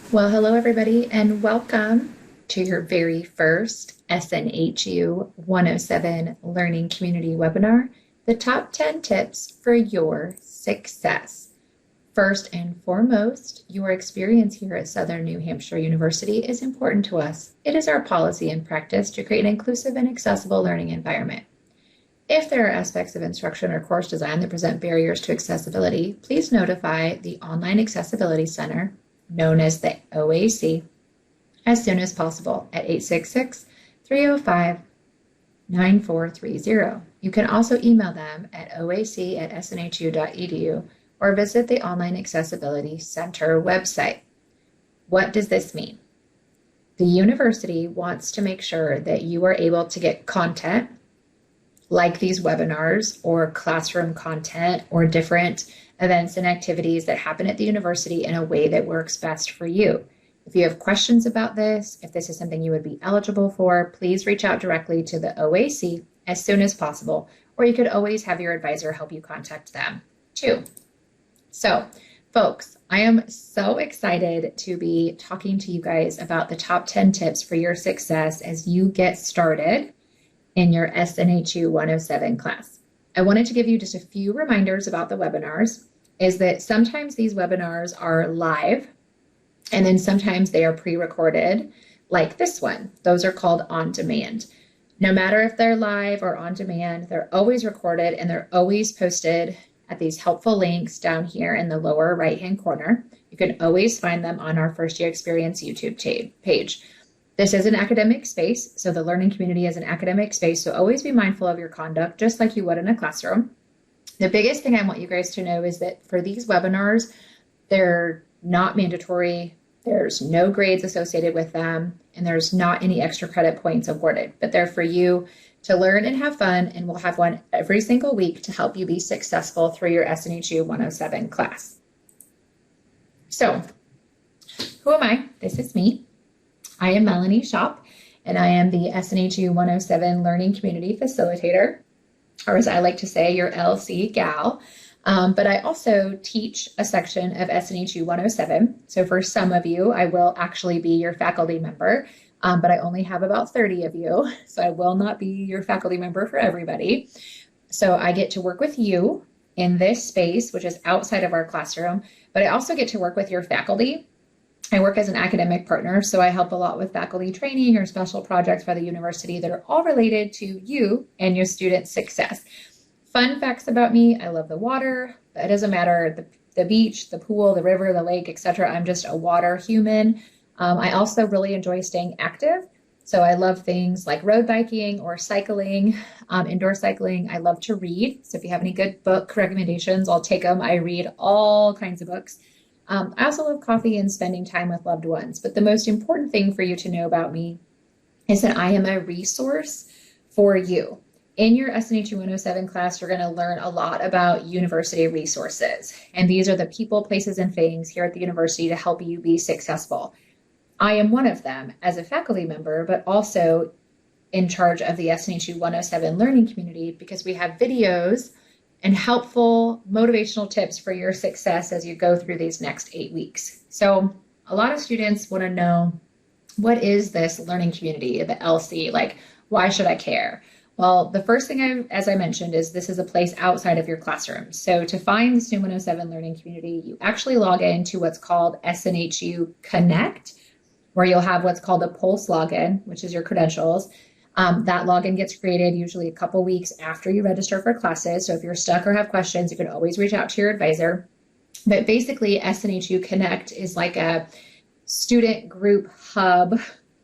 Well, hello everybody, and welcome to your very first SNHU 107 Learning Community webinar, the top 10 tips for your success. First and foremost, your experience here at Southern New Hampshire University is important to us. It is our policy and practice to create an inclusive and accessible learning environment. If there are aspects of instruction or course design that present barriers to accessibility, please notify the Online Accessibility Center, known as the OAC, as soon as possible at 866-305-9430. You can also email them at oac@snhu.edu or visit the Online Accessibility Center website. What does this mean? The university wants to make sure that you are able to get content like these webinars or classroom content or different events and activities that happen at the university in a way that works best for you. If you have questions about this, if this is something you would be eligible for, please reach out directly to the OAC as soon as possible, or you could always have your advisor help you contact them too. So, folks, I am so excited to be talking to you guys about the top 10 tips for your success as you get started in your SNHU 107 class. I wanted to give you just a few reminders about the webinars, is that sometimes these webinars are live, and then sometimes they are pre-recorded, like this one. Those are called on demand. No matter if they're live or on demand, they're always recorded and they're always posted at these helpful links down here in the lower right-hand corner. You can always find them on our First Year Experience YouTube page. This is an academic space, so the learning community is an academic space, so always be mindful of your conduct, just like you would in a classroom. The biggest thing I want you guys to know is that for these webinars, they're not mandatory, there's no grades associated with them, and there's not any extra credit points awarded, but they're for you to learn and have fun, and we'll have one every single week to help you be successful through your SNHU 107 class. So, who am I? This is me. I am Melanie Shop, and I am the SNHU 107 Learning Community Facilitator, or as I like to say, your LC gal. But I also teach a section of SNHU 107. So for some of you, I will actually be your faculty member, but I only have about 30 of you, so I will not be your faculty member for everybody. So I get to work with you in this space, which is outside of our classroom, but I also get to work with your faculty. I work as an academic partner, so I help a lot with faculty training or special projects for the university that are all related to you and your student success. Fun facts about me: I love the water. It doesn't matter, the beach, the pool, the river, the lake, etc. I'm just a water human. I also really enjoy staying active. So I love things like road biking or cycling, indoor cycling. I love to read. So if you have any good book recommendations, I'll take them. I read all kinds of books. I also love coffee and spending time with loved ones. But the most important thing for you to know about me is that I am a resource for you. In your SNHU 107 class, you're going to learn a lot about university resources. And these are the people, places, and things here at the university to help you be successful. I am one of them as a faculty member, but also in charge of the SNHU 107 learning community, because we have videos and helpful motivational tips for your success as you go through these next 8 weeks. So a lot of students want to know, what is this learning community, the LC? Like, why should I care? Well, the first thing, as I mentioned, is this is a place outside of your classroom. So to find the SNHU 107 learning community, you actually log into what's called SNHU Connect, where you'll have what's called a Pulse login, which is your credentials. That login gets created usually a couple weeks after you register for classes. So if you're stuck or have questions, you can always reach out to your advisor. But basically, SNHU Connect is like a student group hub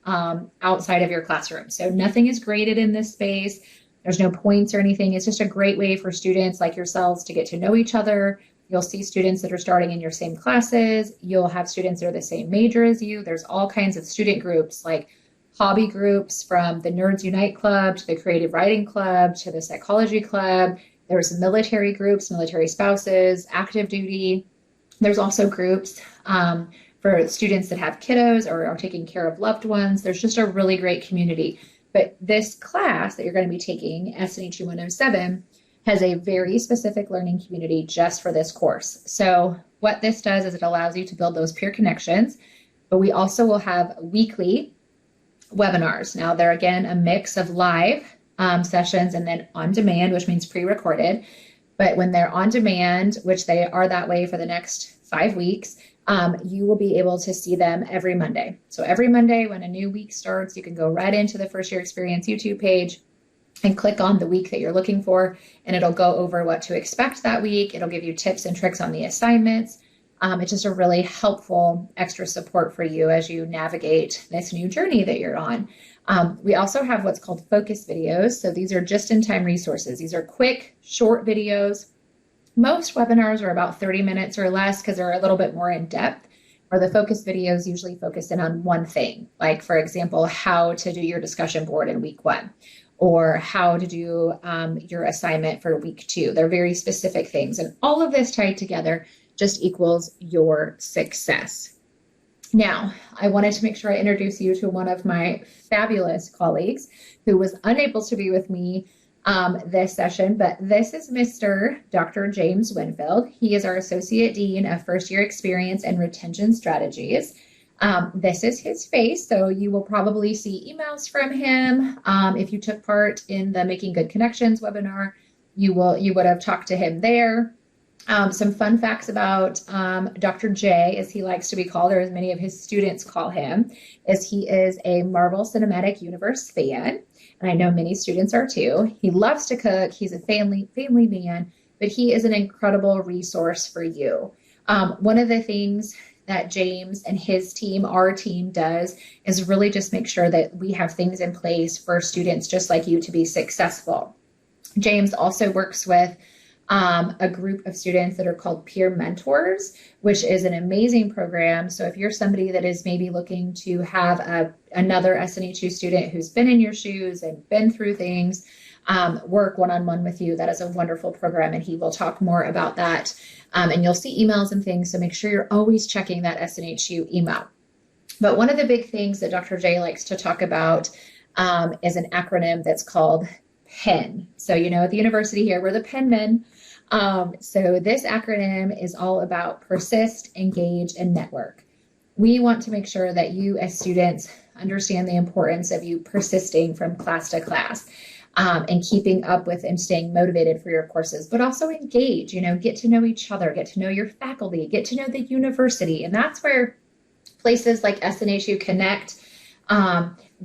outside of your classroom. So nothing is graded in this space. There's no points or anything. It's just a great way for students like yourselves to get to know each other. You'll see students that are starting in your same classes. You'll have students that are the same major as you. There's all kinds of student groups, like hobby groups, from the Nerds Unite Club to the Creative Writing Club to the Psychology Club. There's military groups, military spouses, active duty. There's also groups for students that have kiddos or are taking care of loved ones. There's just a really great community. But this class that you're going to be taking, SNHU 107, has a very specific learning community just for this course. So what this does is it allows you to build those peer connections but we also will have weekly webinars. Now, they're again a mix of live sessions and then on demand, which means pre-recorded. But when they're on demand, which they are that way for the next 5 weeks, you will be able to see them every Monday. So every Monday when a new week starts, you can go right into the First Year Experience YouTube page and click on the week that you're looking for, and it'll go over what to expect that week. It'll give you tips and tricks on the assignments. It's just a really helpful extra support for you as you navigate this new journey that you're on. We also have what's called focus videos. So these are just-in-time resources. These are quick, short videos. Most webinars are about 30 minutes or less because they're a little bit more in depth, or the focus videos usually focus in on one thing, like, for example, how to do your discussion board in week 1, or how to do your assignment for week 2. They're very specific things, and all of this tied together just equals your success. Now, I wanted to make sure I introduce you to one of my fabulous colleagues who was unable to be with me this session, but this is Mr. Dr. James Winfield. He is our Associate Dean of First Year Experience and Retention Strategies. This is his face, so you will probably see emails from him. If you took part in the Making Good Connections webinar, you would have talked to him there. Some fun facts about Dr. J, as he likes to be called, or as many of his students call him, is he is a Marvel Cinematic Universe fan, and I know many students are too. He loves to cook. He's a family man, but he is an incredible resource for you. One of the things that James and his team, our team, does is really just make sure that we have things in place for students just like you to be successful. James also works with a group of students that are called peer mentors, which is an amazing program. So if you're somebody that is maybe looking to have another SNHU student who's been in your shoes and been through things, work one-on-one with you, that is a wonderful program, and he will talk more about that. And you'll see emails and things, so make sure you're always checking that SNHU email. But one of the big things that Dr. J likes to talk about is an acronym that's called PEN. So, at the university here, we're the PEN men. So this acronym is all about persist, engage, and network. We want to make sure that you as students understand the importance of you persisting from class to class, and keeping up with and staying motivated for your courses, but also engage, get to know each other, get to know your faculty, get to know the university. And that's where places like SNHU Connect,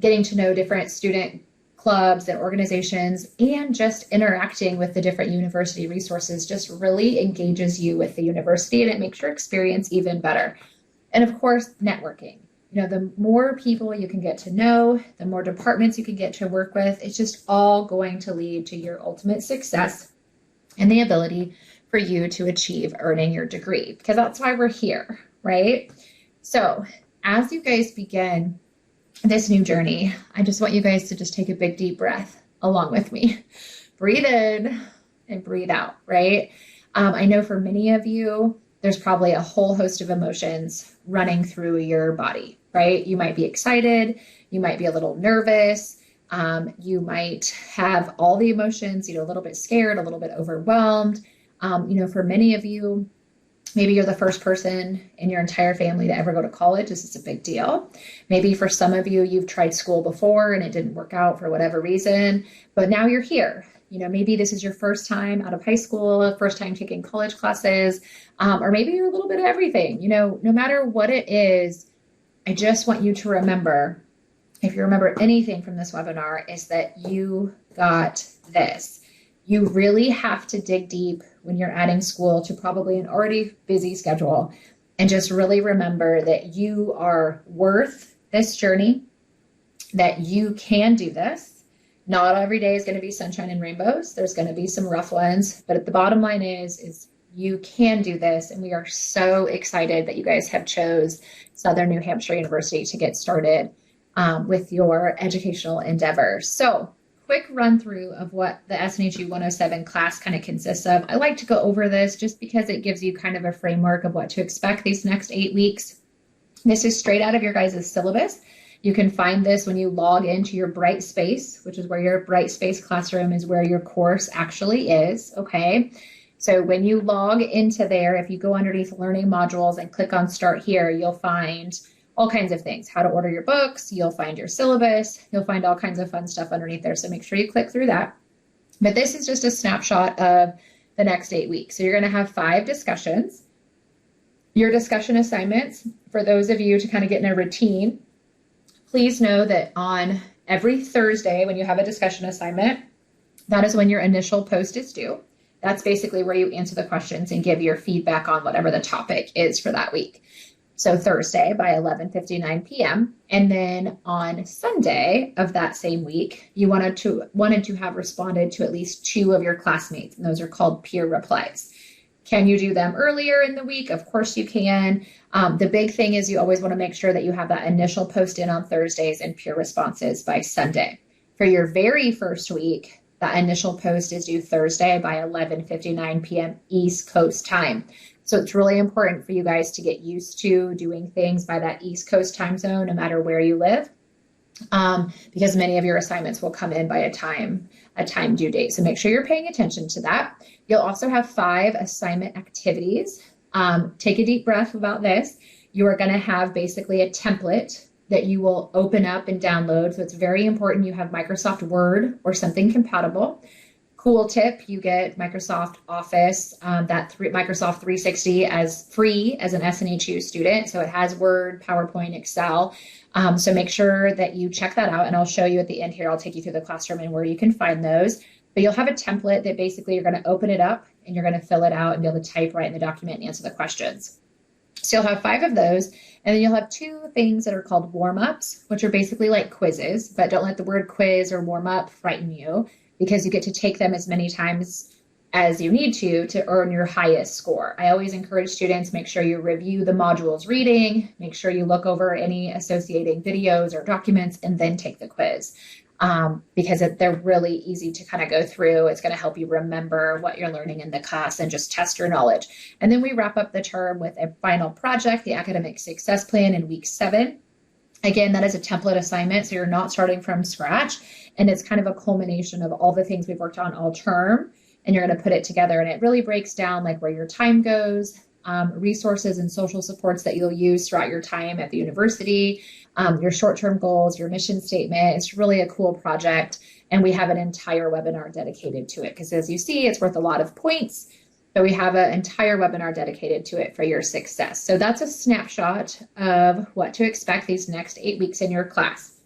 getting to know different student clubs and organizations, and just interacting with the different university resources just really engages you with the university, and it makes your experience even better. And of course, networking. The more people you can get to know, the more departments you can get to work with, it's just all going to lead to your ultimate success and the ability for you to achieve earning your degree, because that's why we're here, right? So as you guys begin this new journey, I just want you guys to just take a big deep breath along with me. Breathe in and breathe out, right? I know for many of you, there's probably a whole host of emotions running through your body, right? You might be excited, you might be a little nervous, you might have all the emotions, a little bit scared, a little bit overwhelmed. For many of you, maybe you're the first person in your entire family to ever go to college. This is a big deal. Maybe for some of you, you've tried school before and it didn't work out for whatever reason, but now you're here. Maybe this is your first time out of high school, first time taking college classes, or maybe you're a little bit of everything. No matter what it is, I just want you to remember, if you remember anything from this webinar, is that you got this. You really have to dig deep when you're adding school to probably an already busy schedule, and just really remember that you are worth this journey, that you can do this. Not every day is going to be sunshine and rainbows. There's going to be some rough ones, but the bottom line is you can do this. And we are so excited that you guys have chose Southern New Hampshire University to get started with your educational endeavors. So quick run through of what the SNHU 107 class kind of consists of. I like to go over this just because it gives you kind of a framework of what to expect these next 8 weeks. This is straight out of your guys' syllabus. You can find this when you log into your Brightspace, which is where your Brightspace classroom is, where your course actually is, okay? So when you log into there, if you go underneath learning modules and click on start here, you'll find all kinds of things, how to order your books. You'll find your syllabus. You'll find all kinds of fun stuff underneath there. So make sure you click through that. But this is just a snapshot of the next 8 weeks. So you're going to have 5 discussions. Your discussion assignments, for those of you to kind of get in a routine, please know that on every Thursday when you have a discussion assignment, that is when your initial post is due. That's basically where you answer the questions and give your feedback on whatever the topic is for that week. So Thursday by 11:59 p.m. And then on Sunday of that same week, you wanted to have responded to at least 2 of your classmates, and those are called peer replies. Can you do them earlier in the week? Of course you can. The big thing is you always want to make sure that you have that initial post in on Thursdays and peer responses by Sunday. For your very first week, that initial post is due Thursday by 11:59 p.m. East Coast time. So it's really important for you guys to get used to doing things by that East Coast time zone, no matter where you live, because many of your assignments will come in by a time due date. So make sure you're paying attention to that. You'll also have 5 assignment activities. Take a deep breath about this. You are going to have basically a template that you will open up and download. So it's very important you have Microsoft Word or something compatible. Cool tip, you get Microsoft Office, Microsoft 360 as free as an SNHU student. So it has Word, PowerPoint, Excel. So make sure that you check that out, and I'll show you at the end here. I'll take you through the classroom and where you can find those. But you'll have a template that basically you're going to open it up and you're going to fill it out and be able to type right in the document and answer the questions. So you'll have 5 of those, and then you'll have 2 things that are called warm-ups, which are basically like quizzes, but don't let the word quiz or warm-up frighten you, because you get to take them as many times as you need to earn your highest score. I always encourage students, make sure you review the modules reading, make sure you look over any associating videos or documents, and then take the quiz. Because they're really easy to kind of go through. It's going to help you remember what you're learning in the class and just test your knowledge. And then we wrap up the term with a final project, the academic success plan in week 7. Again, that is a template assignment, so you're not starting from scratch. And it's kind of a culmination of all the things we've worked on all term, and you're going to put it together. And it really breaks down like where your time goes, resources and social supports that you'll use throughout your time at the university, your short-term goals, your mission statement. It's really a cool project. And we have an entire webinar dedicated to it because, as you see, it's worth a lot of points. So we have an entire webinar dedicated to it for your success. So that's a snapshot of what to expect these next 8 weeks in your class.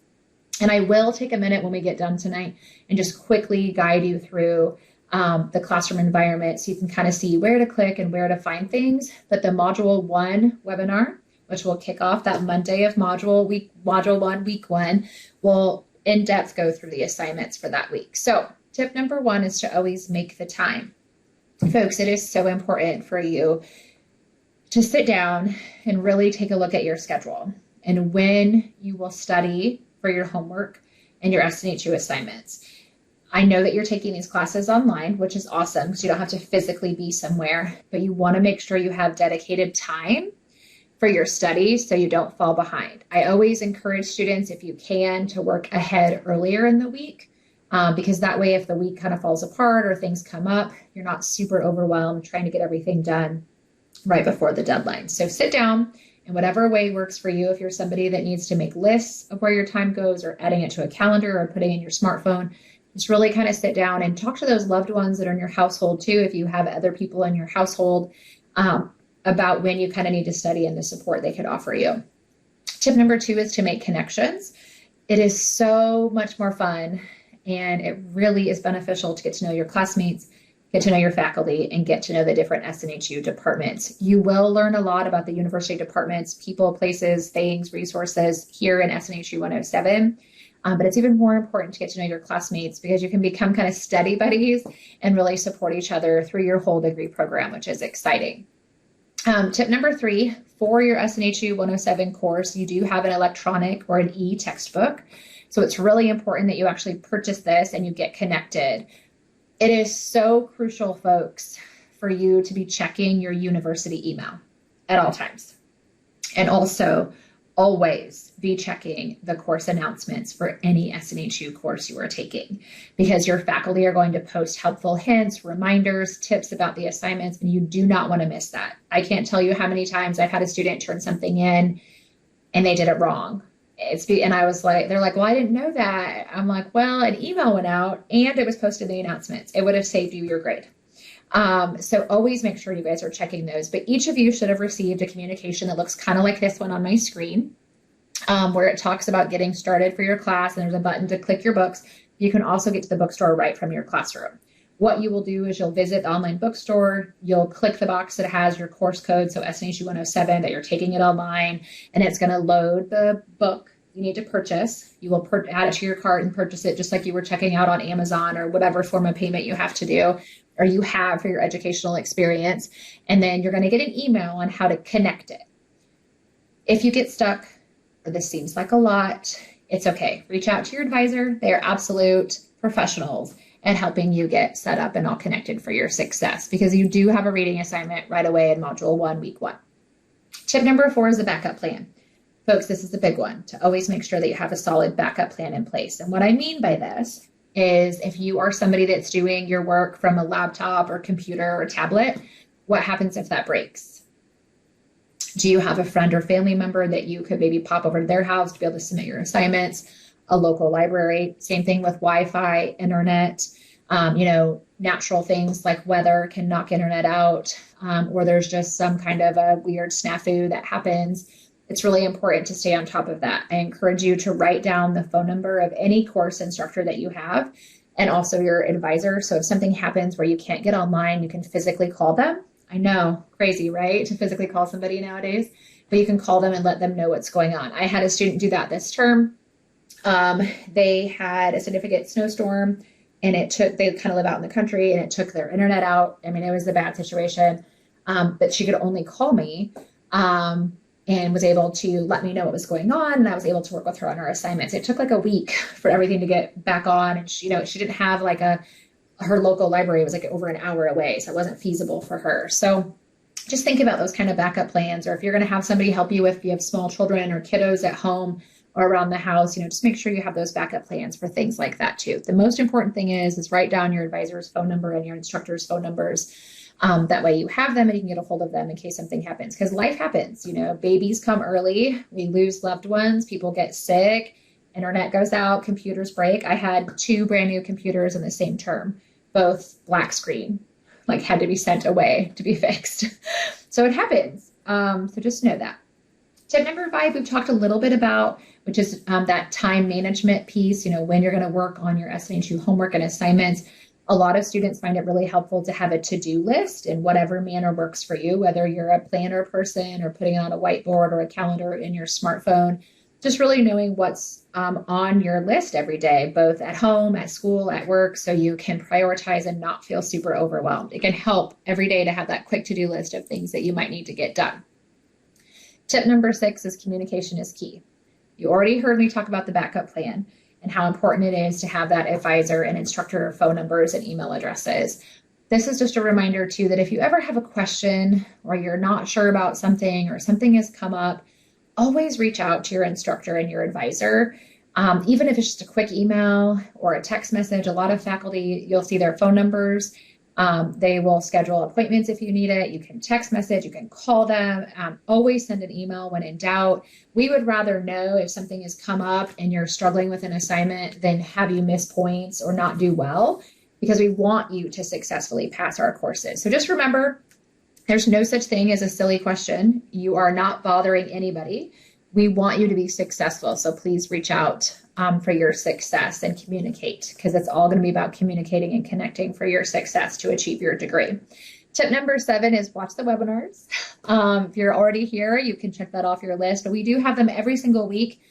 And I will take a minute when we get done tonight and just quickly guide you through the classroom environment so you can kind of see where to click and where to find things. But the Module 1 webinar, which will kick off that Monday of Module 1, Week 1, will in depth go through the assignments for that week. So tip number 1 is to always make the time. Folks, it is so important for you to sit down and really take a look at your schedule and when you will study for your homework and your SNHU assignments. I know that you're taking these classes online, which is awesome because you don't have to physically be somewhere, but you want to make sure you have dedicated time for your studies so you don't fall behind. I always encourage students, if you can, to work ahead earlier in the week, because that way if the week kind of falls apart or things come up, you're not super overwhelmed trying to get everything done right before the deadline. So sit down in whatever way works for you. If you're somebody that needs to make lists of where your time goes or adding it to a calendar or putting it in your smartphone, just really kind of sit down and talk to those loved ones that are in your household too, if you have other people in your household, about when you kind of need to study and the support they could offer you. Tip number 2 is to make connections. It is so much more fun, and it really is beneficial to get to know your classmates, get to know your faculty, and get to know the different SNHU departments. You will learn a lot about the university departments, people, places, things, resources here in SNHU 107. But it's even more important to get to know your classmates because you can become kind of study buddies and really support each other through your whole degree program, which is exciting. Tip number 3, for your SNHU 107 course, you do have an electronic or an e-textbook. So it's really important that you actually purchase this and you get connected. It is so crucial, folks, for you to be checking your university email at all times. And also, always be checking the course announcements for any SNHU course you are taking, because your faculty are going to post helpful hints, reminders, tips about the assignments, and you do not want to miss that. I can't tell you how many times I've had a student turn something in and they did it wrong. And I was like, they're like, well, I didn't know that. I'm like, well, an email went out and it was posted in the announcements. It would have saved you your grade. So always make sure you guys are checking those. But each of you should have received a communication that looks kind of like this one on my screen, where it talks about getting started for your class. And there's a button to click your books. You can also get to the bookstore right from your classroom. What you will do is you'll visit the online bookstore, you'll click the box that has your course code, so SNHU 107, that you're taking it online, and it's going to load the book you need to purchase. You will add it to your cart and purchase it just like you were checking out on Amazon or whatever form of payment you have to do or you have for your educational experience. And then you're going to get an email on how to connect it. If you get stuck, or this seems like a lot, it's okay. Reach out to your advisor. They are absolute professionals and helping you get set up and all connected for your success, because you do have a reading assignment right away in Module 1, Week 1. Tip number 4 is a backup plan. Folks, this is a big one, to always make sure that you have a solid backup plan in place. And what I mean by this is if you are somebody that's doing your work from a laptop or computer or tablet, what happens if that breaks? Do you have a friend or family member that you could maybe pop over to their house to be able to submit your assignments? A local library, same thing with Wi-Fi, internet, natural things like weather can knock internet out, or there's just some kind of a weird snafu that happens. It's really important to stay on top of that. I encourage you to write down the phone number of any course instructor that you have and also your advisor. So if something happens where you can't get online, you can physically call them. I know, crazy, right? To physically call somebody nowadays, but you can call them and let them know what's going on. I had a student do that this term. They had a significant snowstorm and they kind of live out in the country, and it took their internet out. I mean, it was a bad situation, but she could only call me, and was able to let me know what was going on. And I was able to work with her on her assignments. It took like a week for everything to get back on. And she didn't have her local library was like over an hour away. So it wasn't feasible for her. So just think about those kind of backup plans, or if you're going to have somebody help you if you have small children or kiddos at home or around the house, just make sure you have those backup plans for things like that too. The most important thing is write down your advisor's phone number and your instructor's phone numbers. That way you have them and you can get a hold of them in case something happens, because life happens. Babies come early, we lose loved ones, people get sick, internet goes out, computers break. I had 2 brand new computers in the same term, both black screen, had to be sent away to be fixed. So it happens. So just know that. Tip number 5, we've talked a little bit about, which is that time management piece, when you're going to work on your SNHU homework and assignments. A lot of students find it really helpful to have a to-do list in whatever manner works for you, whether you're a planner person or putting it on a whiteboard or a calendar in your smartphone, just really knowing what's on your list every day, both at home, at school, at work, so you can prioritize and not feel super overwhelmed. It can help every day to have that quick to-do list of things that you might need to get done. Tip number 6 is communication is key. You already heard me talk about the backup plan and how important it is to have that advisor and instructor phone numbers and email addresses. This is just a reminder too, that if you ever have a question or you're not sure about something or something has come up, always reach out to your instructor and your advisor. Even if it's just a quick email or a text message, a lot of faculty, you'll see their phone numbers. They will schedule appointments if you need it. You can text message, you can call them, always send an email when in doubt. We would rather know if something has come up and you're struggling with an assignment than have you miss points or not do well, because we want you to successfully pass our courses. So just remember, there's no such thing as a silly question. You are not bothering anybody. We want you to be successful. So please reach out for your success and communicate, because it's all going to be about communicating and connecting for your success to achieve your degree. Tip number 7 is watch the webinars. If you're already here, you can check that off your list, but we do have them every single week.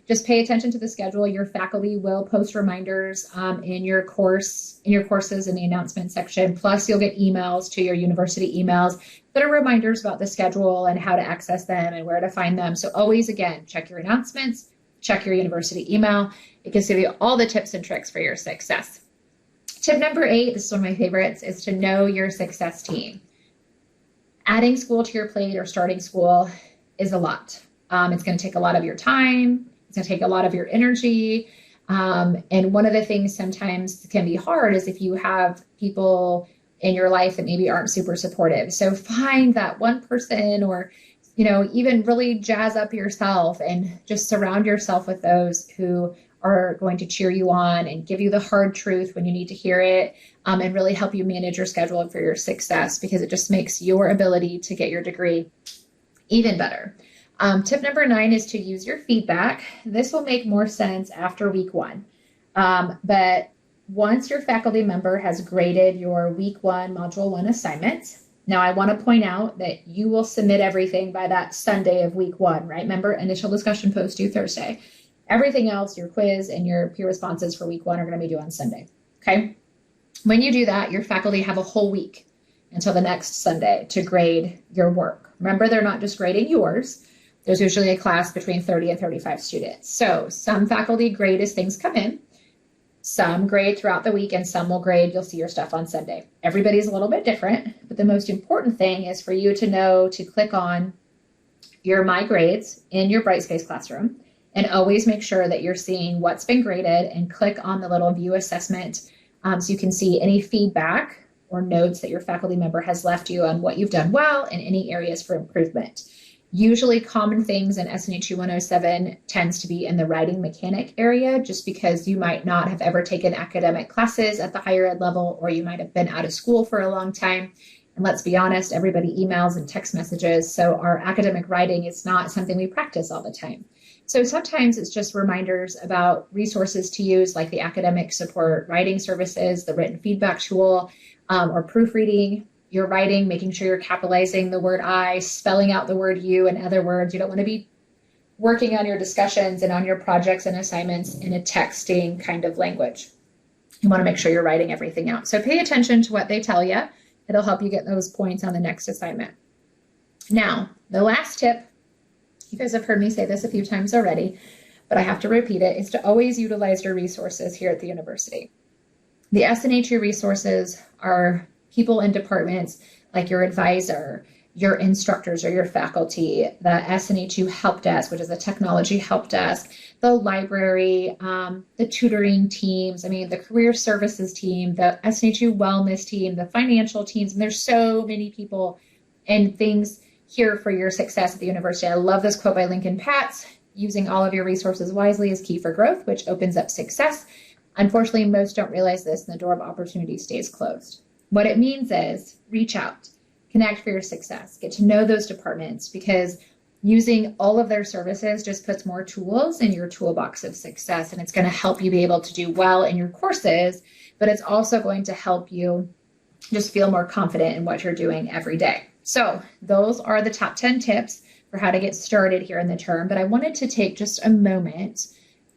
Just pay attention to the schedule. Your faculty will post reminders in your courses in the announcement section. Plus, you'll get emails to your university emails that are reminders about the schedule and how to access them and where to find them. So always, again, check your announcements, check your university email. It can give you all the tips and tricks for your success. Tip number 8, this is one of my favorites, is to know your success team. Adding school to your plate or starting school is a lot. It's going to take a lot of your time. It's going to take a lot of your energy. And one of the things sometimes can be hard is if you have people in your life that maybe aren't super supportive. So find that one person or even really jazz up yourself and just surround yourself with those who are going to cheer you on and give you the hard truth when you need to hear it, and really help you manage your schedule for your success, because it just makes your ability to get your degree even better. Tip number 9 is to use your feedback. This will make more sense after week 1. But once your faculty member has graded your week 1, module 1 assignments, now I want to point out that you will submit everything by that Sunday of week 1, right? Remember, initial discussion post due Thursday. Everything else, your quiz and your peer responses for week 1 are going to be due on Sunday, okay? When you do that, your faculty have a whole week until the next Sunday to grade your work. Remember, they're not just grading yours. There's usually a class between 30 and 35 students. So some faculty grade as things come in. Some grade throughout the week, and some will grade. You'll see your stuff on Sunday. Everybody's a little bit different, but the most important thing is for you to know to click on your My Grades in your Brightspace classroom, and always make sure that you're seeing what's been graded, and click on the little View Assessment so you can see any feedback or notes that your faculty member has left you on what you've done well and any areas for improvement. Usually common things in SNHU 107 tends to be in the writing mechanic area, just because you might not have ever taken academic classes at the higher ed level, or you might have been out of school for a long time. And let's be honest, everybody emails and text messages. So our academic writing is not something we practice all the time. So sometimes it's just reminders about resources to use, like the academic support writing services, the written feedback tool, or proofreading your writing, making sure you're capitalizing the word I, spelling out the word you and other words. You don't want to be working on your discussions and on your projects and assignments in a texting kind of language. You want to make sure you're writing everything out. So pay attention to what they tell you. It'll help you get those points on the next assignment. Now, the last tip, you guys have heard me say this a few times already, but I have to repeat it, is to always utilize your resources here at the university. The SNHU resources are people in departments like your advisor, your instructors or your faculty, the SNHU help desk, which is a technology help desk, the library, the tutoring teams, the career services team, the SNHU wellness team, the financial teams. And there's so many people and things here for your success at the university. I love this quote by Lincoln Patz: using all of your resources wisely is key for growth, which opens up success. Unfortunately, most don't realize this, and the door of opportunity stays closed. What it means is reach out, connect for your success, get to know those departments, because using all of their services just puts more tools in your toolbox of success, and it's going to help you be able to do well in your courses, but it's also going to help you just feel more confident in what you're doing every day. So those are the top 10 tips for how to get started here in the term, but I wanted to take just a moment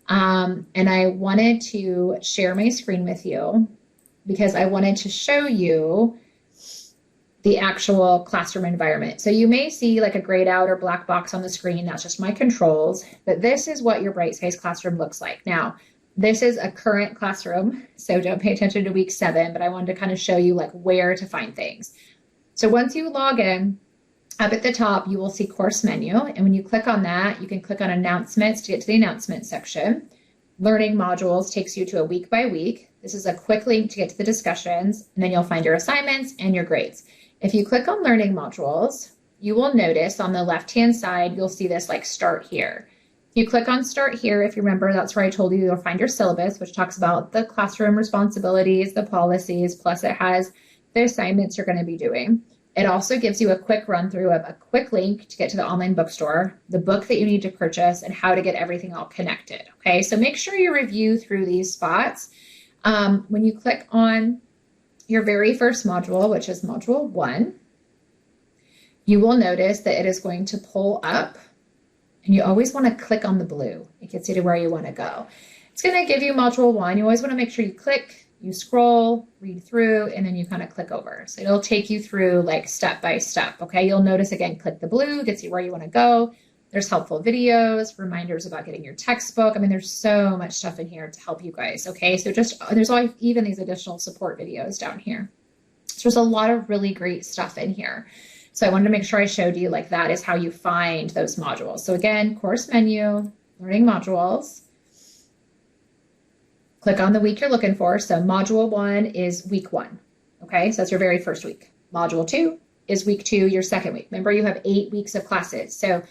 and I wanted to share my screen with you, because I wanted to show you the actual classroom environment. So you may see like a grayed out or black box on the screen. That's just my controls, but this is what your Brightspace classroom looks like. Now, this is a current classroom, so don't pay attention to week 7, but I wanted to kind of show you like where to find things. So once you log in, up at the top, you will see course menu. And when you click on that, you can click on announcements to get to the announcement section. Learning modules takes you to a week by week. This is a quick link to get to the discussions, and then you'll find your assignments and your grades. If you click on learning modules, you will notice on the left-hand side, you'll see this like start here. If you click on start here, if you remember, that's where I told you you'll find your syllabus, which talks about the classroom responsibilities, the policies, plus it has the assignments you're going to be doing. It also gives you a quick run through of a quick link to get to the online bookstore, the book that you need to purchase, and how to get everything all connected. Okay, so make sure you review through these spots. When you click on your very first module, which is module 1, you will notice that it is going to pull up, and you always want to click on the blue. It gets you to where you want to go. It's going to give you module 1. You always want to make sure you click, you scroll, read through, and then you kind of click over. So it'll take you through like step by step. Okay, you'll notice again, click the blue, gets you where you want to go. There's helpful videos, reminders about getting your textbook. There's so much stuff in here to help you guys. Okay, so there's always even these additional support videos down here. So there's a lot of really great stuff in here. So I wanted to make sure I showed you like that is how you find those modules. So again, course menu, learning modules. Click on the week you're looking for. So module 1 is week 1. Okay, so that's your very first week. Module 2, is week 2, your second week. Remember, you have 8 weeks of classes. So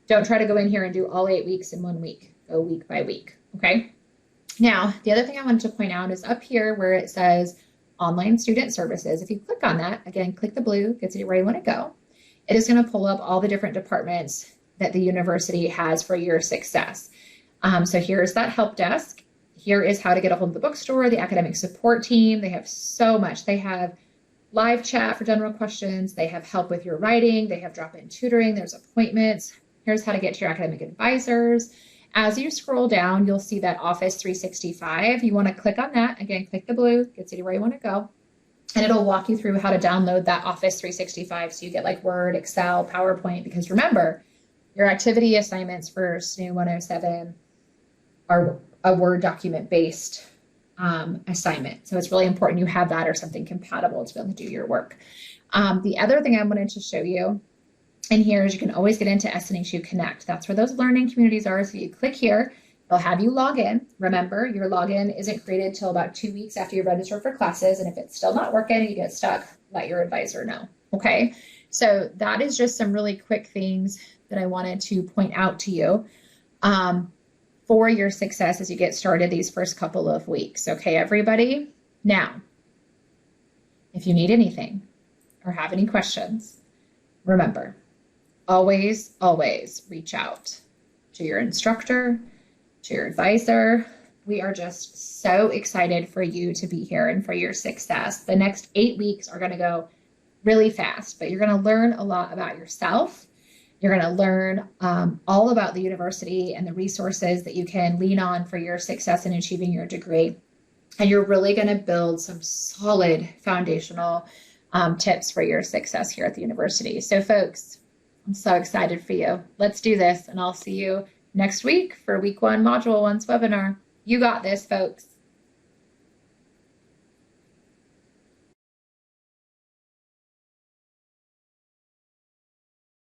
don't try to go in here and do all 8 weeks in 1 week. Go week by week, okay? Now, the other thing I wanted to point out is up here where it says Online Student Services. If you click on that, again, click the blue, gets you where you want to go. It is going to pull up all the different departments that the university has for your success. So here's that help desk. Here is how to get a hold of the bookstore, the academic support team. They have so much. They have live chat for general questions. They have help with your writing. They have drop-in tutoring. There's appointments. Here's how to get to your academic advisors. As you scroll down, you'll see that Office 365. You want to click on that. Again, click the blue, gets you to where you want to go. And it'll walk you through how to download that Office 365. So you get like Word, Excel, PowerPoint, because remember, your activity assignments for SNHU 107 are a Word document based assignment. So it's really important you have that or something compatible to be able to do your work. The other thing I wanted to show you in here is you can always get into SNHU Connect. That's where those learning communities are. So you click here, they'll have you log in. Remember, your login isn't created till about 2 weeks after you register for classes. And if it's still not working, you get stuck, let your advisor know. Okay. So that is just some really quick things that I wanted to point out to you for your success as you get started these first couple of weeks. Okay, everybody? Now, if you need anything or have any questions, remember, always, always reach out to your instructor, to your advisor. We are just so excited for you to be here and for your success. The next 8 weeks are going to go really fast, but you're going to learn a lot about yourself. You're going to learn all about the university and the resources that you can lean on for your success in achieving your degree. And you're really going to build some solid foundational tips for your success here at the university. So folks, I'm so excited for you. Let's do this, and I'll see you next week for week 1, module 1's webinar. You got this, folks.